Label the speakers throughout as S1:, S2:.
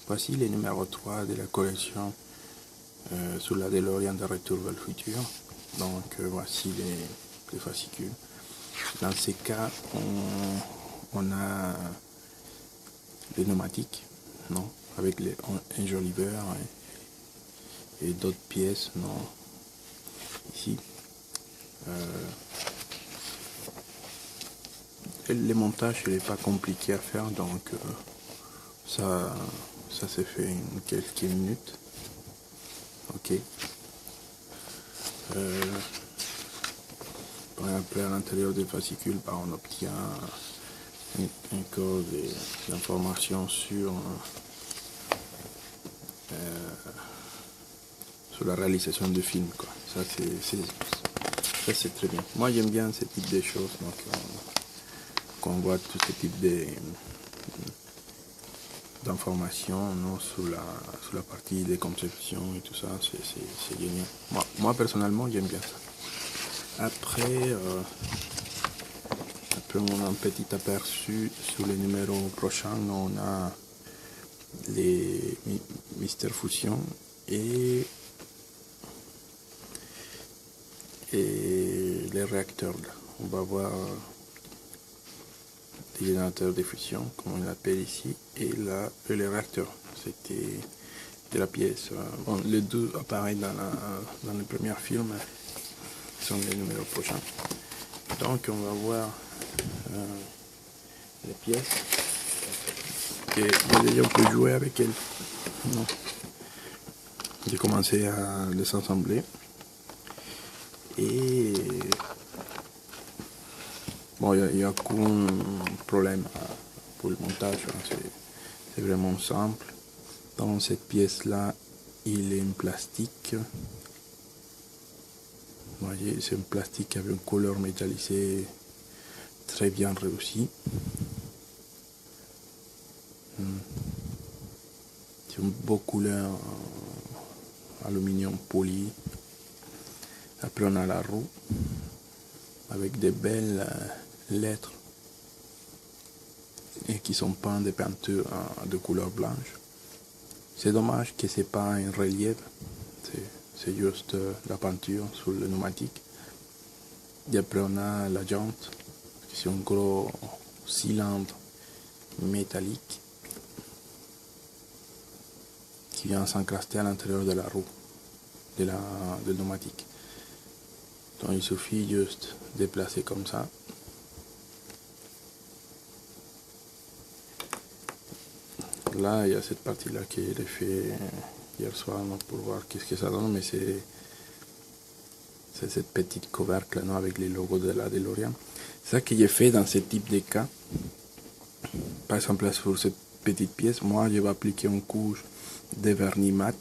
S1: Voici les numéros 3 de la collection sur la DeLorean de Retour vers le futur. Donc voici les fascicules. Dans ces cas, on a les pneumatiques, non, avec un joli verre et d'autres pièces, non, ici. Les montages, il n'est pas compliqué à faire, donc ça s'est fait en quelques minutes. Ok. Par exemple, à l'intérieur des fascicules, on obtient encore des informations sur la réalisation du film, quoi. Ça c'est très bien. Moi j'aime bien ce type de choses, donc qu'on voit tout ce type d'informations, non, sur la partie des conceptions et tout ça, c'est génial. Moi personnellement j'aime bien ça. Après on a un petit aperçu sur les numéros prochains. On a les Mister Fusion et les réacteurs. Là. On va voir les générateurs de fusion, comme on l'appelle ici, et là, les réacteurs. C'était de la pièce. Bon, les deux apparaissent dans le premier film, sont les numéros prochains. Donc, on va voir les pièces. Et déjà, on peut jouer avec elles. Non. J'ai commencé à les assembler. Et bon, il n'y a aucun problème pour le montage, hein. C'est vraiment simple. Dans cette pièce-là, il est en plastique. Vous voyez, c'est un plastique avec une couleur métallisée très bien réussie. C'est une beau couleur aluminium poli. Après, on a la roue avec des belles lettres et qui sont peintes de peintures de couleur blanche. C'est dommage que c'est pas un relief, c'est juste la peinture sur le pneumatique. Et après on a la jante, c'est un gros cylindre métallique qui vient s'encraster à l'intérieur de la roue de pneumatique. Donc il suffit juste de placer comme ça. Là, il y a cette partie-là que j'ai fait hier soir, non, pour voir qu'est-ce que ça donne, mais c'est cette petite couvercle, non, avec les logos de la DeLorean. C'est ça que j'ai fait dans ce type de cas. Par exemple, là, sur cette petite pièce, moi, je vais appliquer une couche de vernis mat.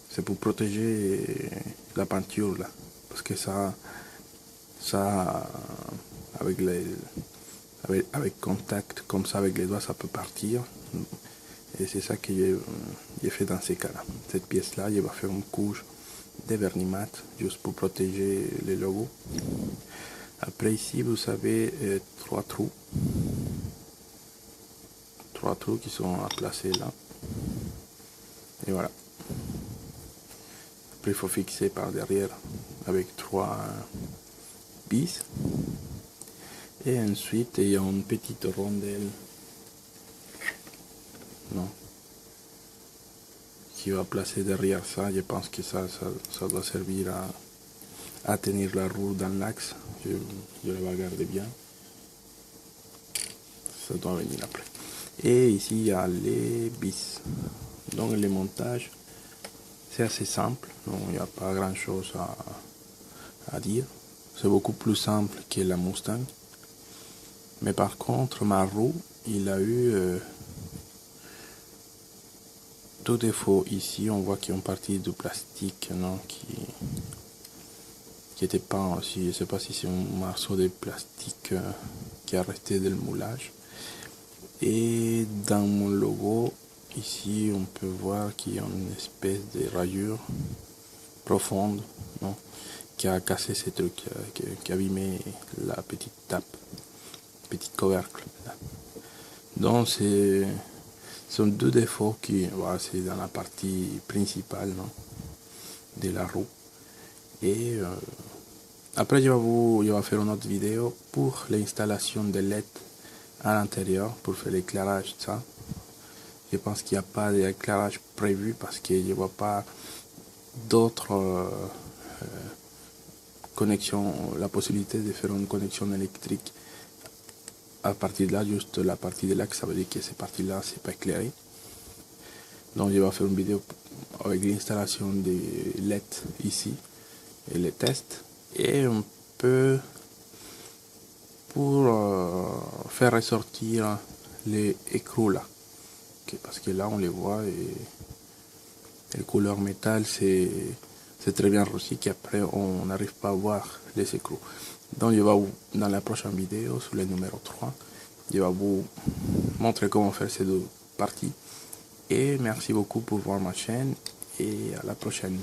S1: C'est pour protéger la peinture, là. Parce que ça avec contact, comme ça, avec les doigts, ça peut partir. Et c'est ça que j'ai fait dans ces cas-là. Cette pièce-là, je vais faire une couche de vernis mat, juste pour protéger les logos. Après ici, vous avez trois trous qui sont à placer là. Et voilà. Après, il faut fixer par derrière avec 3 vis. Et ensuite, il y a une petite rondelle, non, qui va placer derrière ça. Je pense que ça doit servir à tenir la roue dans l'axe. Je la vais garder bien. Ça doit venir après. Et ici, il y a les vis. Donc, le montage, c'est assez simple. Donc, il n'y a pas grand-chose à dire. C'est beaucoup plus simple que la Mustang. Mais par contre, ma roue, il a eu tout défaut. Ici, on voit qu'il y a une partie de plastique, non, qui était peint aussi. Je ne sais pas si c'est un morceau de plastique qui a resté dans le moulage. Et dans mon logo, ici, on peut voir qu'il y a une espèce de rayure profonde, non, qui a cassé ce truc, qui a abîmé la petite tape, petite couvercle. Là. Donc Ce sont deux défauts qui, voilà, c'est dans la partie principale, non, de la roue. Et après, je vais faire une autre vidéo pour l'installation de LED à l'intérieur, pour faire l'éclairage, ça. Je pense qu'il n'y a pas d'éclairage prévu parce que je ne vois pas d'autres connexions, la possibilité de faire une connexion électrique à partir de là, juste la partie de l'axe, ça veut dire que cette partie-là, c'est pas éclairé. Donc je vais faire une vidéo avec l'installation des LED ici et les tests. Et un peu pour faire ressortir les écrous là. Okay, parce que là on les voit et les couleurs métal c'est très bien reçu qu'après on n'arrive pas à voir les écrous. Donc je vais dans la prochaine vidéo sur le numéro 3, je vais vous montrer comment faire ces deux parties. Et merci beaucoup pour voir ma chaîne et à la prochaine.